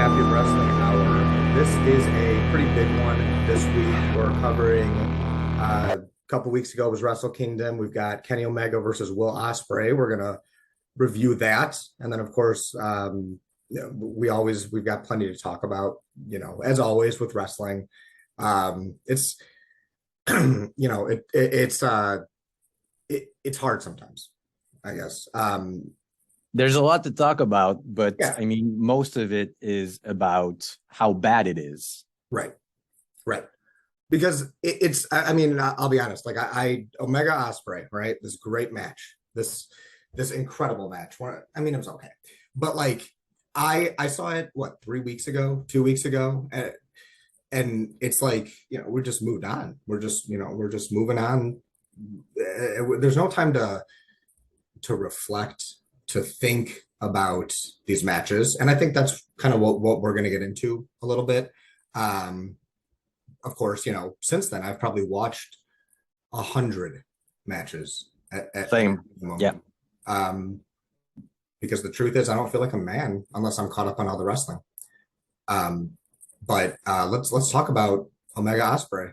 Happy Wrestling Hour. This is a pretty big one this week. We're covering a couple weeks ago was Wrestle Kingdom. We've got Kenny Omega versus Will Ospreay. We're gonna review that, and then of course we've got plenty to talk about. As always with wrestling, it's it's hard sometimes, I guess. There's a lot to talk about, but Yeah. I mean, most of it is about how bad it is. Right. Because I mean, I'll be honest, like I Omega Ospreay, right? This great match, this incredible match. I mean, it was okay. But like I saw it, what, 3 weeks ago, 2 weeks ago? And it's like, we're just moved on. We're just moving on. There's no time to reflect, to think about these matches. And I think that's kind of what we're going to get into a little bit. Of course, since then I've probably watched 100 matches at Same. Yeah. Because the truth is I don't feel like a man unless I'm caught up on all the wrestling. But let's talk about Omega Ospreay.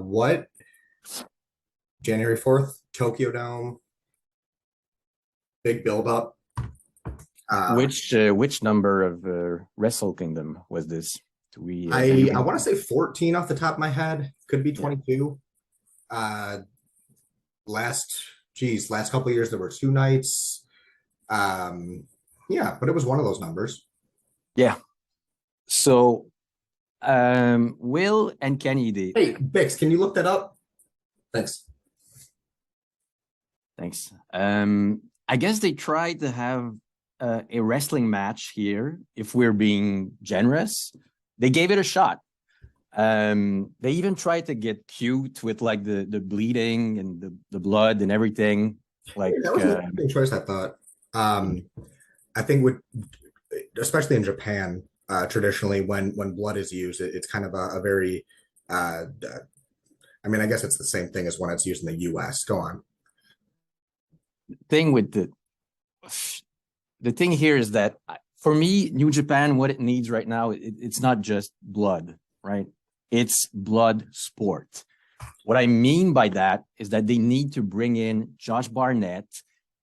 What January 4th, Tokyo Dome, big build up. Which number of Wrestle Kingdom was this? I want to say 14 off the top of my head. Could be 22. Last couple of years there were 2 nights. But it was one of those numbers. Yeah. So Will and Kenny did. Hey, Bix, can you look that up? Thanks. I guess they tried to have a wrestling match here, if we're being generous. They gave it a shot. They even tried to get cute with like the bleeding and the blood and everything. Like that was a good choice, I thought. I think especially in Japan, traditionally when blood is used, it's kind of a very I mean, I guess it's the same thing as when it's used in the US. Go on. Thing with the thing here is that for me, New Japan, what it needs right now, it's not just blood, right? It's blood sport. What I mean by that is that they need to bring in Josh Barnett,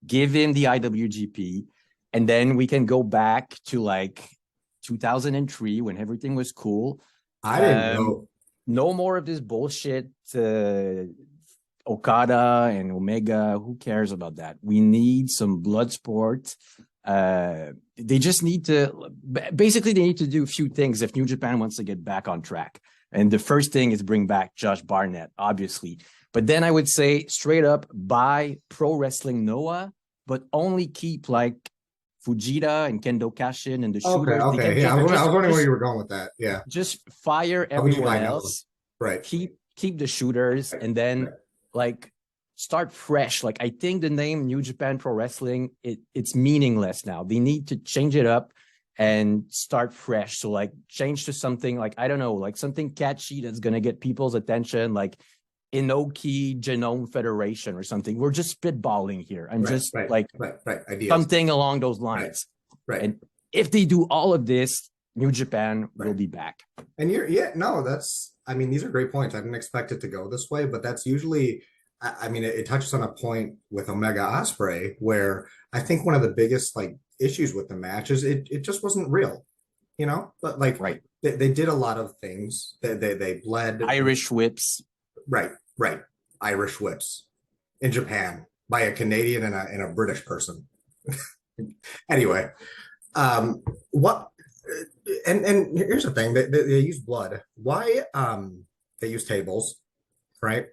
give him the IWGP, and then we can go back to like 2003 when everything was cool. I didn't know. No more of this bullshit. Okada and Omega, who cares about that? We need some blood sport. They just need to, basically they need to do a few things if New Japan wants to get back on track. And the first thing is bring back Josh Barnett, obviously. But then I would say straight up, buy Pro Wrestling Noah, but only keep like Fujita and Kendo Kashin and the shooters. Okay. Yeah, I was wondering where you were going with that. Yeah. Just fire everyone else. Right. Keep the shooters, and then like start fresh. Like I think the name New Japan Pro Wrestling, it's meaningless now. They need to change it up and start fresh. So like change to something like, I don't know, like something catchy that's gonna get people's attention, like Inoki Genome Federation or something. We're just spitballing here. I'm Ideas. Something along those lines. Right. And if they do all of this, New Japan will be back. And I mean, these are great points. I didn't expect it to go this way, but that's usually, I mean, it touches on a point with Omega Ospreay where I think one of the biggest like issues with the match is it just wasn't real, but like they did a lot of things. They bled Irish whips. Right. Irish whips in Japan by a Canadian and a British person. Anyway, what? And here's the thing: they use blood. Why? They use tables, right?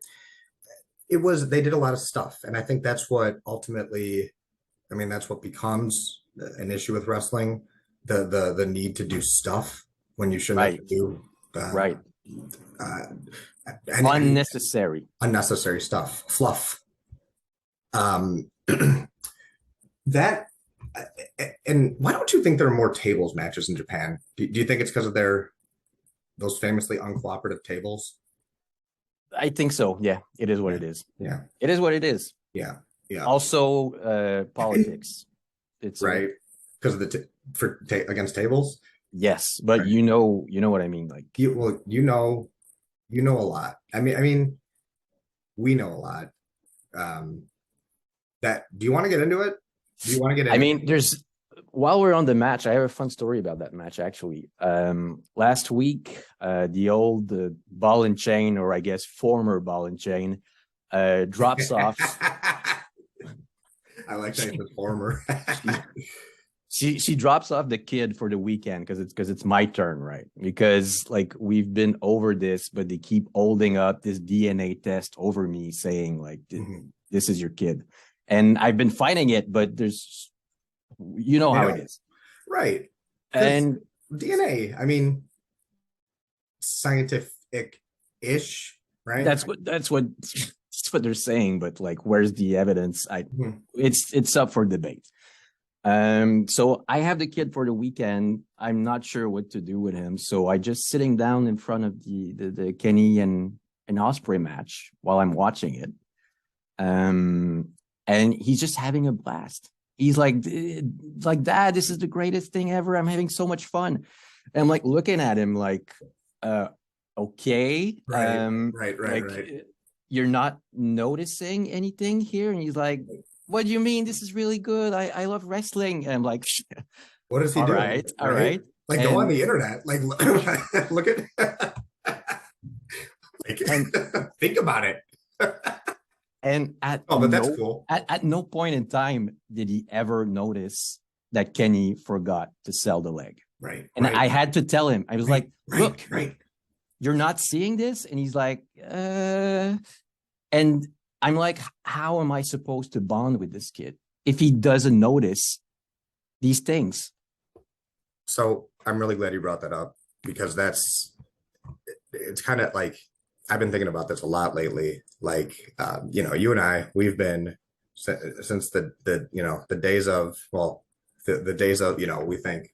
They did a lot of stuff, and I think that's what ultimately, I mean, that's what becomes an issue with wrestling: the need to do stuff when you shouldn't have to do. Unnecessary stuff, fluff. That. And why don't you think there are more tables matches in Japan? Do you think it's because of those famously uncooperative tables? I think so. Yeah, it is what it is. Yeah, it is what it is. Yeah. Also, politics. It's right because of against tables. Yes, but Right. you know what I mean. Like, Well, you know a lot. I mean, we know a lot. Um, that do you want to get into it? Do you want to get I into it? mean, there's while we're on the match, I have a fun story about that match actually. Last week, the old ball and chain, or I guess former ball and chain, drops off. I like that She, the former. she she drops off the kid for the weekend because it's my turn, right? Because like we've been over this, but they keep holding up this DNA test over me, saying like Mhm. this is your kid, and I've been fighting it, but there's you know They how it don't, is, right? Because and DNA, I mean, scientific-ish, right? that's what they're saying, but like where's the evidence? I Mhm. it's up for debate. So I have the kid for the weekend. I'm not sure what to do with him. So I just sitting down in front of the Kenny and Osprey match while I'm watching it. Um, and he's just having a blast. He's like, Dad, this is the greatest thing ever. I'm having so much fun. And I'm like looking at him like, uh, okay. Right, right, right, Like right. you're not noticing anything here. And he's like, what do you mean? This is really good. I love wrestling. And I'm like, What is he all doing? right, all Right? right. Like, go on And the internet. Like, look at, like, and think about it. and Oh, but that's cool. at no point in time did he ever notice that Kenny forgot to sell the leg. Right, And right, I had to tell him, I was right, like, right, look, right. you're not seeing this? And he's like, and I'm like, how am I supposed to bond with this kid if he doesn't notice these things? So I'm really glad you brought that up because it's kind of like I've been thinking about this a lot lately. Like, you and I, we've been since the days of, well, the days of, we think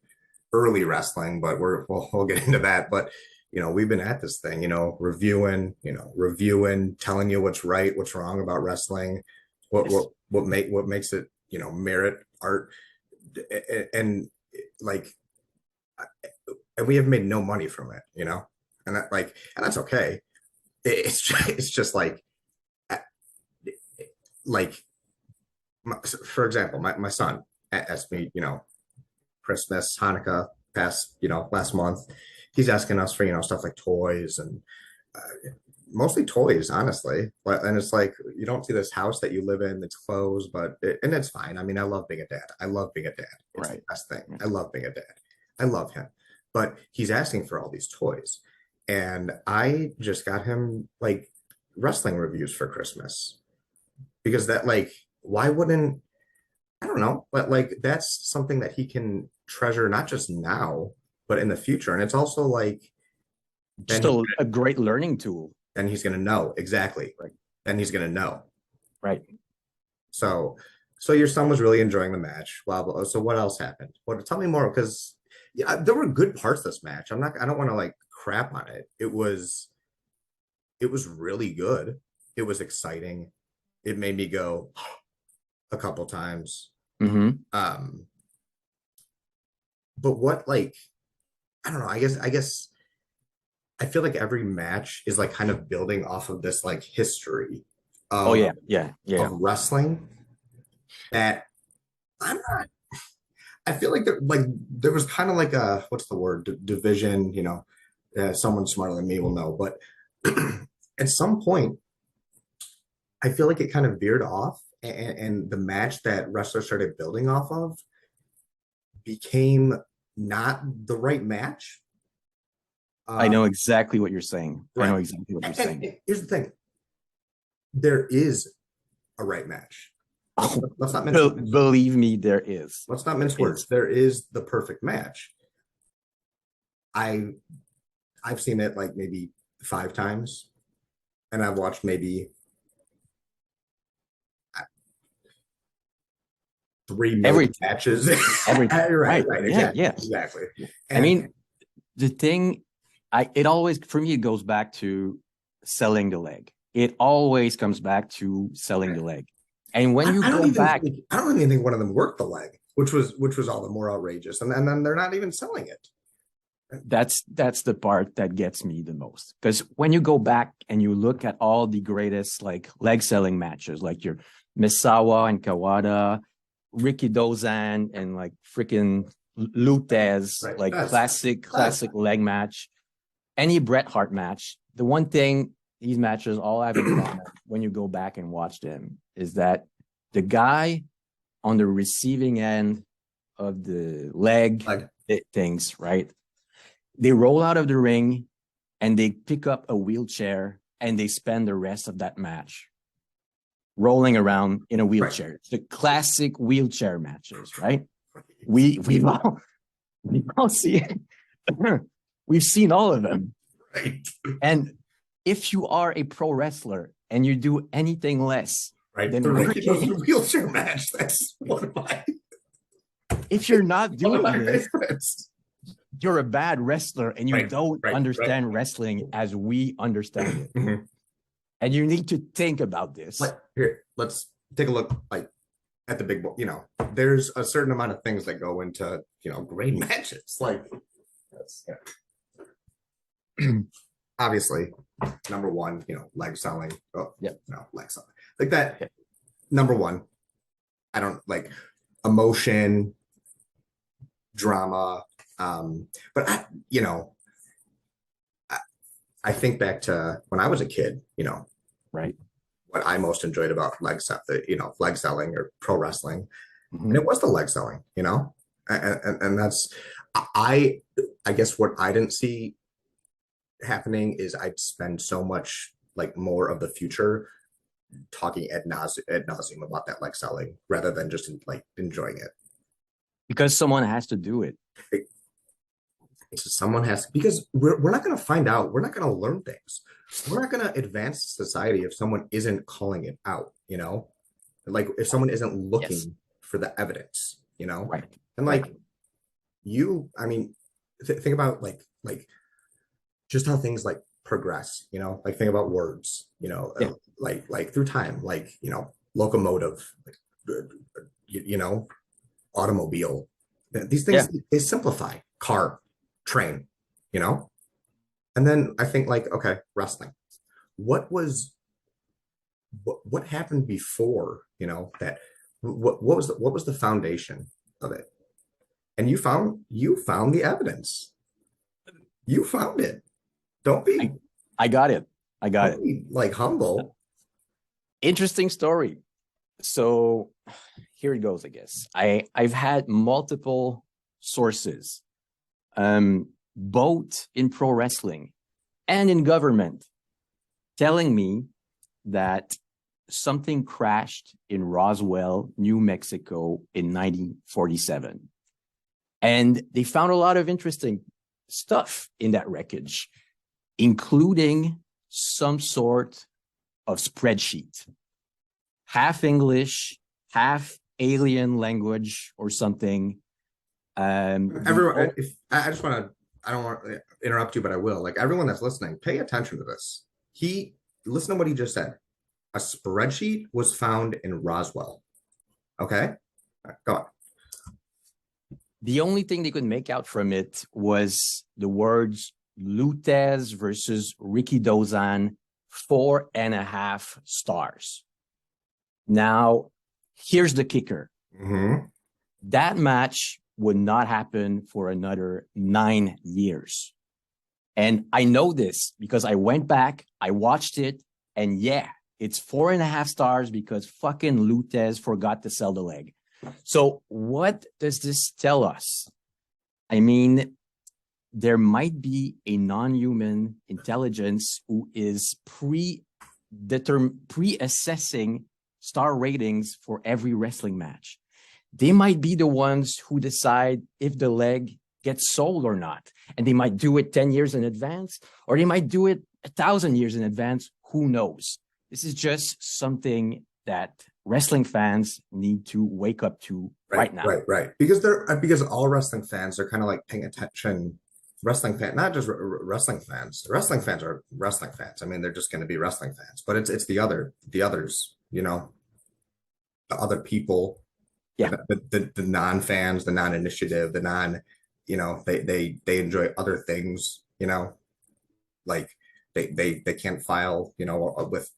early wrestling, but we'll get into that. But, we've been at this thing, reviewing, telling you what's right, what's wrong about wrestling, Yes. what makes it, merit art. And like, and we have made no money from it, and and that's okay. It's just like for example, my son asked me, Christmas, Hanukkah, past, last month. He's asking us for, stuff like toys and mostly toys, honestly. And it's like, you don't see this house that you live in that's closed, and it's fine. I mean, I love being a dad. I love being a dad. It's the Right. best thing. I love being a dad. I love him. But he's asking for all these toys. And I just got him like wrestling reviews for Christmas because why wouldn't, I don't know, but like that's something that he can treasure not just now, but in the future. And it's also like then Just he a great learning tool. then he's gonna know exactly. Right. Then he's gonna know. Right. So so your son was really enjoying the match. Wow. So what else happened? What tell me more because yeah, there were good parts of this match. I don't want to like crap on it. It was really good. It was exciting. It made me go a couple times. Mm-hmm. Um, but what like I don't know. I guess I feel like every match is like kind of building off of this like history Oh of yeah. Yeah. Yeah. wrestling that I'm not. I feel like there was kind of like a what's the word division. Someone smarter than me will know, but at some point, I feel like it kind of veered off, and the match that wrestlers started building off of became not the right match. I Uh, know exactly what you're saying. I know right. exactly what you're And saying. here's the thing: there is a right match. Let's Oh, let's not mince words. believe me, there is. Let's not There mince words. is. There is the perfect match. I I've seen it like maybe 5 times, and I've watched maybe 3 million Every matches. every Right, right. right, Yeah, exactly, yeah. exactly. I And mean, the thing I it always for me it goes back to selling the leg. It always comes back to selling the leg. And when you I don't go even back, think one of them worked the leg, which was all the more outrageous. And then they're not even selling it. That's the part that gets me the most, because when you go back and you look at all the greatest like leg selling matches, like your Misawa and Kawada, Ricky Dozan and like freaking Lutez, Right. like That's classic leg match, any Bret Hart match. The one thing these matches all have in common when you go back and watch them is that the guy on the receiving end of the leg things, right? They roll out of the ring and they pick up a wheelchair and they spend the rest of that match rolling around in a wheelchair. Right. The classic wheelchair matches, right? We've all seen it. We've seen all of them. Right. And if you are a pro wrestler and you do anything less than the wheelchair match, that's one of my. If you're not doing this, you're a bad wrestler and you don't understand wrestling as we understand it. Mm-hmm. And you need to think about this. Here, let's take a look at the big bowl. There's a certain amount of things that go into, great matches. Obviously, number one, leg selling. Leg selling. Like that. Yep. Number one, I don't like emotion, drama. But I think back to when I was a kid, right. What I most enjoyed about leg selling or pro wrestling, and it was the leg selling, and that's, I guess what I didn't see happening is I'd spend so much more of the future talking ad nauseum about that leg selling rather than just enjoying it. Because someone has to do it. Someone has, because we're not going to find out. We're not going to learn things. We're not going to advance society if someone isn't calling it out, if someone isn't looking for the evidence, right. And think about just how things progress, think about words, through time, locomotive, automobile, these things, they simplify. Car, train, and then I think okay, wrestling, what happened before, that what was the foundation of it? And you found the evidence. You found it. Don't be. I got it. Be, humble. Interesting story. So here it goes. I guess I've had multiple sources, both in pro wrestling and in government, telling me that something crashed in Roswell, New Mexico in 1947. And they found a lot of interesting stuff in that wreckage, including some sort of spreadsheet, half English, half alien language or something. Everyone, I don't want to interrupt you, but I will. Everyone that's listening, pay attention to this. Listen to what he just said. A spreadsheet was found in Roswell. Okay, go on. The only thing they could make out from it was the words Lutez versus Ricky Dozan, 4.5 stars. Now, here's the kicker. Mm-hmm. That match would not happen for another 9 years. And I know this because I went back, I watched it, and yeah, it's 4.5 stars because fucking Lutez forgot to sell the leg. So what does this tell us? I mean, there might be a non-human intelligence who is pre-assessing star ratings for every wrestling match. They might be the ones who decide if the leg gets sold or not. And they might do it 10 years in advance, or they might do it 1,000 years in advance. Who knows? This is just something that wrestling fans need to wake up to right now. Right. Because all wrestling fans are kind of paying attention. Wrestling fan, not just wrestling fans. Wrestling fans are wrestling fans. I mean, they're just going to be wrestling fans. But it's the others, the other people, yeah, the non-fans, the non-initiative, the non, they enjoy other things, like they can't file, with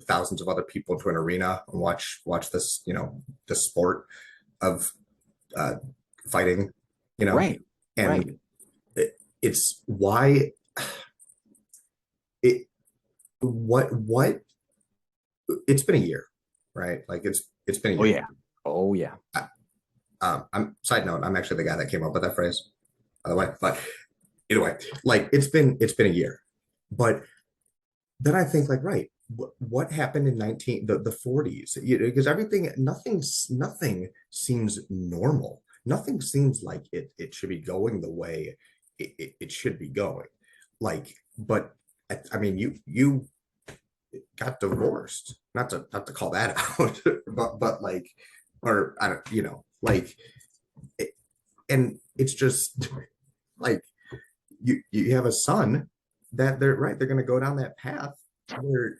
thousands of other people into an arena and watch this, this sport of uh, fighting, you know, Right. Right. and it's why it what it's been a year, right? Like it's been a Oh year. yeah. Oh yeah. I'm side note, I'm actually the guy that came up with that phrase, by the way. But either way, like it's been a year. But then I think like, right, what happened in 19 the 40s? Because everything, nothing seems normal. Nothing seems like it should be going the way it should be going. Like, but I mean, you got divorced. Not to call that out, but like, or I don't, like, it, and it's just like you have a son that they're right. They're going to go down that path where,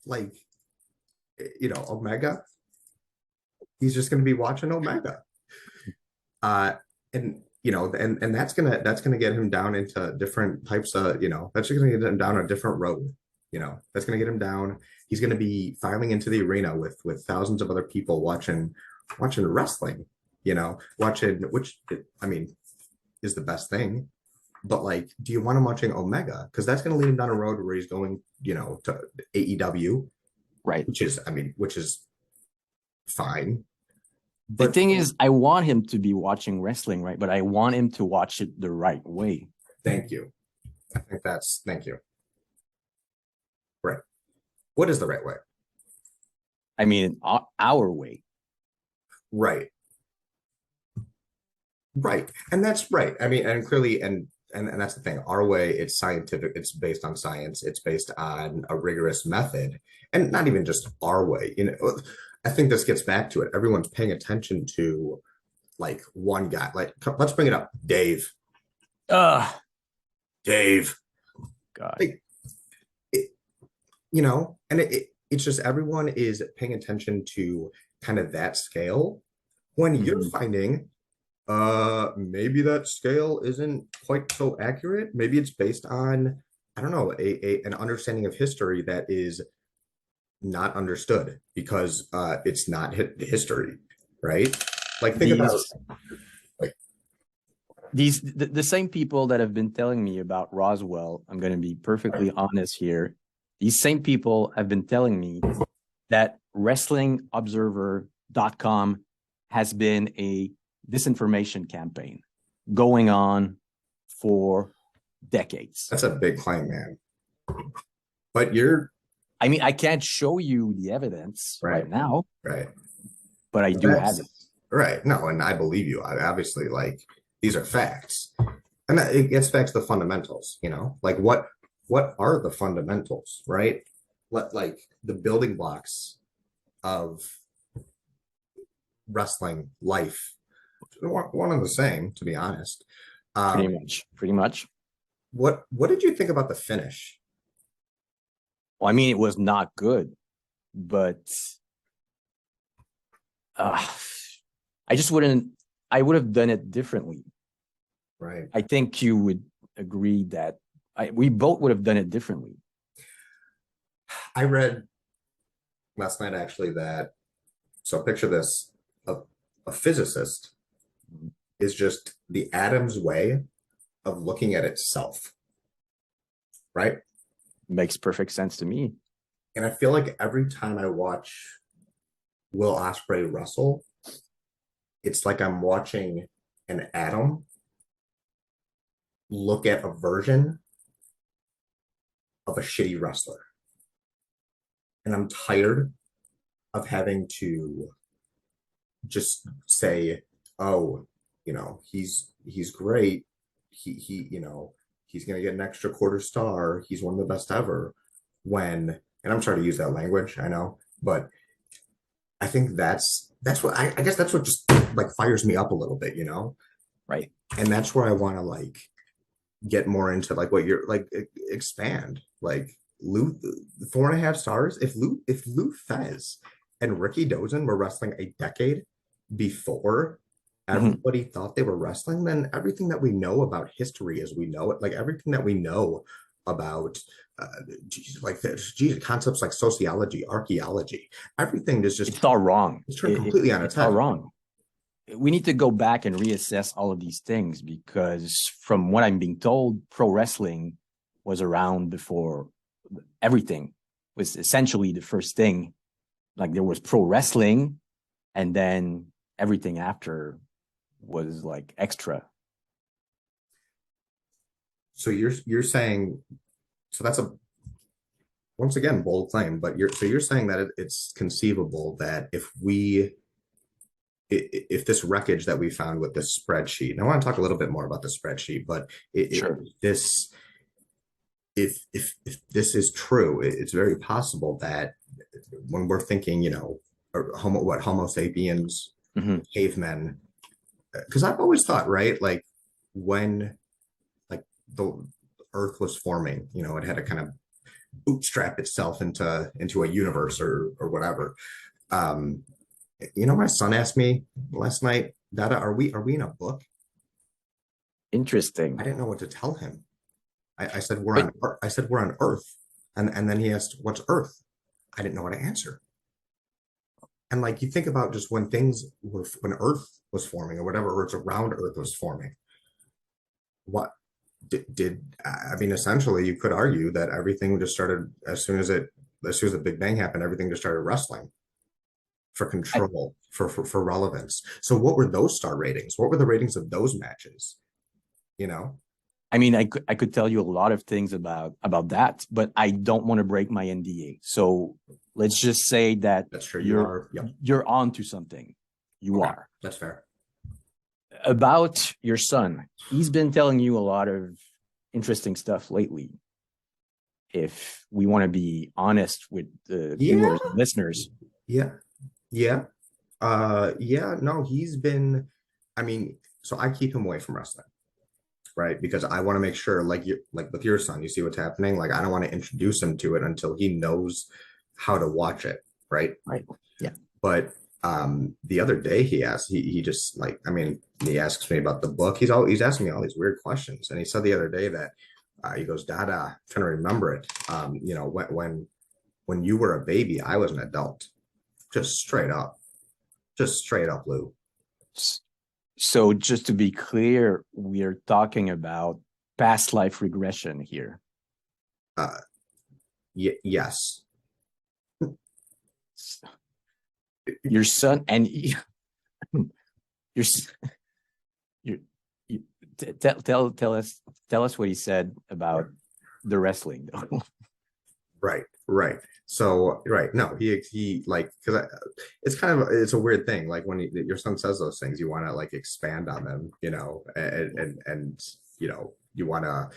like, Omega. He's just going to be watching Omega, and that's gonna get him down into different types of, that's just gonna get him down a different road. That's gonna get him down. He's gonna be filing into the arena with thousands of other people watching wrestling. Watching, which I mean is the best thing. But like, do you want him watching Omega? Because that's going to lead him down a road where he's going, to AEW, Right. which is fine. The thing is, I want him to be watching wrestling, right? But I want him to watch it the right way. Thank you. Thank you. Right. What is the right way? I mean, our way. Right. Right. And that's right. I mean, and clearly, and that's the thing. Our way, it's scientific. It's based on science. It's based on a rigorous method, and not even just our way. I think this gets back to it. Everyone's paying attention to like one guy. Like, let's bring it up, Dave. Dave. God. Like, and it's just everyone is paying attention to kind of that scale when you're finding maybe that scale isn't quite so accurate. Maybe it's based on, I don't know, an understanding of history that is not understood because it's not history, right? Like, think about like the same people that have been telling me about Roswell. I'm going to be perfectly honest here. These same people have been telling me that WrestlingObserver.com has been a disinformation campaign going on for decades. That's a big claim, man. But I mean, I can't show you the evidence right now. Right. But I do have it. Right. No, and I believe you. Obviously, like, these are facts. And it gets back to the fundamentals, like what are the fundamentals, right? Like the building blocks of wrestling life, one and the same, to be honest. Pretty much. What did you think about the finish? Well, I mean, it was not good, but I would have done it differently. Right. I think you would agree that we both would have done it differently. I read last night actually so picture this, a physicist is just the atom's way of looking at itself, right? Makes perfect sense to me. And I feel like every time I watch Will Ospreay wrestle, it's like I'm watching an atom look at a version of a shitty wrestler. And I'm tired of having to just say, oh, he's great. He's going to get an extra quarter star. He's one of the best ever. And I'm sorry to use that language, I know, but I think that's what I guess that's what just like fires me up a little bit, Right. And that's where I want to like get more into like what you're like, expand like Lou, 4.5 stars. If Lou Fez and Ricky Dozen were wrestling a decade before Mhm. everybody thought they were wrestling, then everything that we know about history as we know it, like everything that we know about uh, concepts like sociology, archaeology, everything is just It's all wrong. it's turned completely on its It's all head. wrong. We need to go back and reassess all of these things because from what I'm being told, pro wrestling was around before everything was essentially the first thing. Like there was pro wrestling and then everything after was like extra. So you're saying so that's a once again bold claim, but you're saying that it's conceivable that if this wreckage that we found with this spreadsheet, and I want to talk a little bit more about the spreadsheet, but Sure. this if this is true, it's very possible that when we're thinking, Homo sapiens, Mhm. cavemen, because I've always thought, right, like when like the Earth was forming, it had to kind of bootstrap itself into a universe or whatever. Um, my son asked me last night, Dada, are we in a book? I Interesting. didn't know what to tell him. I said we're But on I said we're on Earth. And then he asked, what's Earth? I didn't know what to answer. And like you think about just when Earth was forming or whatever Earth's around Earth was forming, what I mean, essentially you could argue that everything just started as soon as the Big Bang happened, everything just started wrestling for I, control, for relevance. So what were those star ratings? What were the ratings of those matches? You know? I mean, I could tell you a lot of things about that, but I don't want to break my NDA. So let's just say that That's true. You you're are, yep. you're on to something. You Okay. are. That's fair. About your son. He's been telling you a lot of interesting stuff lately. If we want to be honest with the Yeah. viewers and listeners. Yeah. Yeah. Yeah, no, he's been, I mean, so I keep him away from wrestling, right? Because I want to make sure, like with your son, you see what's happening. Like, I don't want to introduce him to it until he knows how to watch it, right? Right. Yeah. But the other day he just like, I mean, he asks me about the book. He's asking me all these weird questions. And he said the other day that he goes, Dada, I'm trying to remember it. When you were a baby, I was an adult. Just straight up. Just straight up, Lou. So just to be clear, we're talking about past life regression here. Uh, yes. Your son and your you, you tell us what he said about the wrestling though. Right, right. So, right, no, he like because it's a weird thing. Like when your son says those things, you want to like expand on them, and you want to,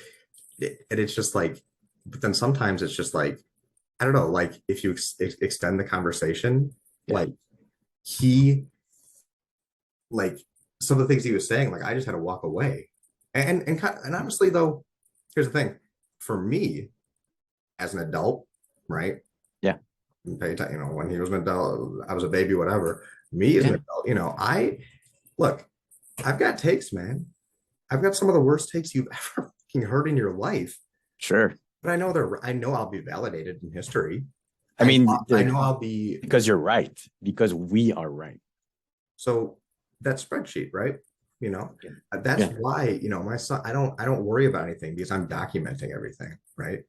and it's just like, but then sometimes it's just like I don't know, like if you extend the conversation, Yeah, like he like some of the things he was saying, like I just had to walk away, and honestly though, here's the thing, for me as an adult, right? yeah, When he was an adult, I was a baby, whatever. Me as an yeah. adult, I look, I've got takes, man. I've got some of the worst takes you've ever heard in your life, Sure. but I know I'll be validated in history. I mean, I know I'll be because you're right, because we are right. so that spreadsheet, right? You know, Yeah. that's Yeah. why, my son, I don't worry about anything because I'm documenting everything, right?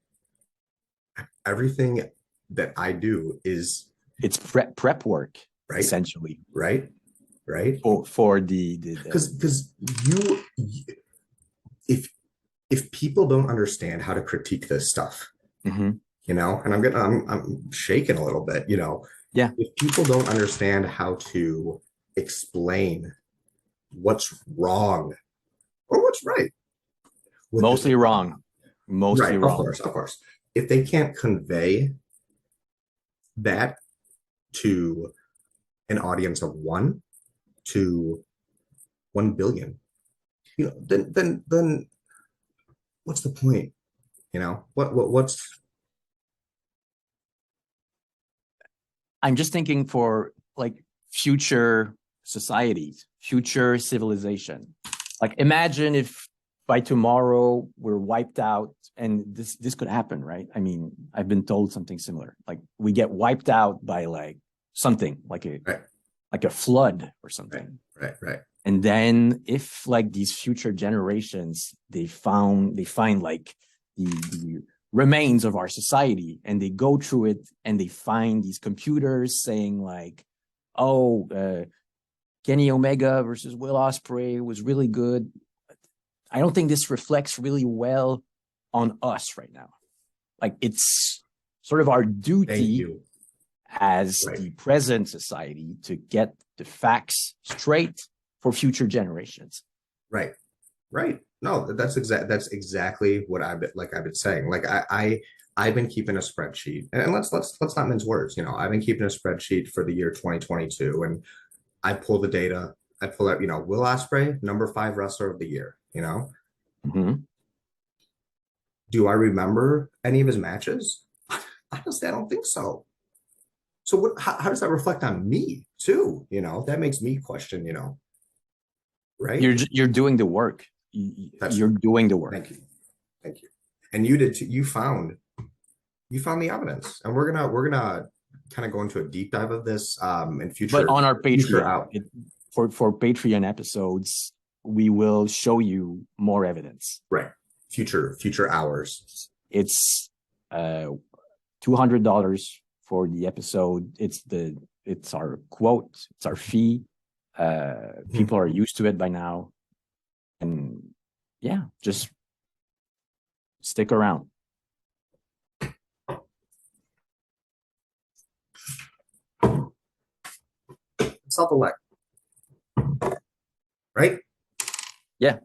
Everything that I do is It's prep work, right, essentially, right, right. for the Because if people don't understand how to critique this stuff, Mhm. and I'm shaking a little bit, Yeah, if people don't understand how to explain what's wrong or what's right with this mostly stuff, wrong. Mostly right, of wrong. course, of course. If they can't convey that to an audience of 1 to 1 billion, then what's the point? What's I'm just thinking for like future societies, future civilization. Like imagine if by tomorrow we're wiped out, and this could happen, right? I mean, I've been told something similar. Like we get wiped out by like something like a flood or something. Right. And then if like these future generations they find like the remains of our society, and they go through it and they find these computers saying like, oh, Kenny Omega versus Will Ospreay was really good. I don't think this reflects really well on us right now. Like it's sort of our duty as the present society to get the facts straight for future generations. Right. No, that's exactly what I've been saying. Like I've been keeping a spreadsheet, and let's not mince words. You know, I've been keeping a spreadsheet for the year 2022, and I pull the data. I pull out, Will Ospreay, number 5 wrestler of the year. Do I remember any of his matches? Honestly, I don't think so. So what? How does that reflect on me too? That makes me question. Right? You're doing the work. You're doing the work. Thank you. And you did too. You found the evidence, and we're gonna kind of go into a deep dive of this in future. But on our Patreon, for Patreon episodes, we will show you more evidence. Right. Future hours. It's $200 for the episode. It's our quote. It's our fee. People are used to it by now, and yeah, just stick around. Self-elect, right? Yeah.